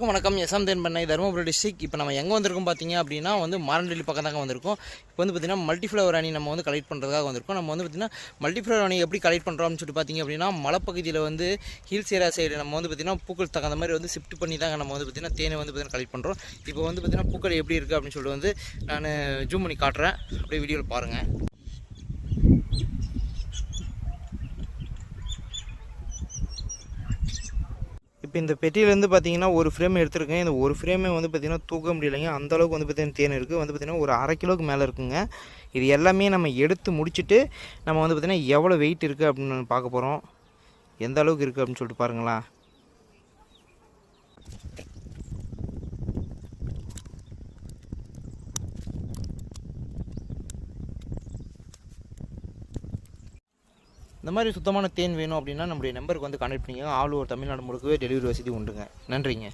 வணக்கம். எஸ்எம் பண்ணை தருமபுரி டிஸ்ட்ரிக்ட். இப்போ நம்ம எங்கே வந்திருக்கோம் பார்த்தீங்க அப்படின்னா மாரண்டள்ளி பக்கம் தாங்க வந்திருக்கோம். இப்போ பார்த்தீங்கன்னா மல்டிஃப்ளவர் அணி நம்ம கலெக்ட் பண்ணுறதுக்காக வந்திருக்கோம். நம்ம பார்த்தீங்கன்னா மல்டிஃப்ளவர் அணி எப்படி கலெக்ட் பண்ணுறோம்னு சொல்லிட்டு பார்த்தீங்க அப்படின்னா மலைப்பகுதியில் ஹில்ஸ் ஏரியா சைடு நம்ம பார்த்தீங்கன்னா பூக்கள் தகுந்த மாதிரி ஷிஃப்ட் பண்ணி தாங்க நம்ம பார்த்தீங்கன்னா தேனை பார்த்தீங்கன்னா கலெக்ட் பண்ணுறோம். இப்போ பார்த்தீங்கன்னா பூக்கள் எப்படி இருக்குது அப்படின்னு சொல்லிட்டு நான் ஜூம் பண்ணி காட்டுறேன். அப்படியே வீடியோவில் பாருங்கள். இப்போ இந்த பெட்டியிலேருந்து பார்த்தீங்கன்னா ஒரு ஃப்ரேம் எடுத்துருக்கேன். இந்த ஒரு ஃப்ரேமே பார்த்தீங்கன்னா தூக்க முடியலைங்க. அந்தளவுக்கு பார்த்தீங்கன்னா தேன் இருக்குது. பார்த்தீங்கன்னா ஒரு 1/2 கிலோவுக்கு மேலே இருக்குங்க. இது எல்லாமே நம்ம எடுத்து முடிச்சுட்டு நம்ம பார்த்தீங்கன்னா எவ்வளோ வெயிட் இருக்குது அப்படின்னு பார்க்க போகிறோம். எந்த அளவுக்கு இருக்குது அப்படின்னு சொல்லிட்டு பாருங்களா. இந்த மாதிரி சுத்தமான தேன் வேணும் அப்படின்னா நம்முடைய நம்பருக்கு கான்டாக்ட் பண்ணிக்கோங்க. ஆல் ஓவர் தமிழ்நாடு முழுக்கவே டெலிவரி வசதி உண்டுங்க. நன்றிங்க.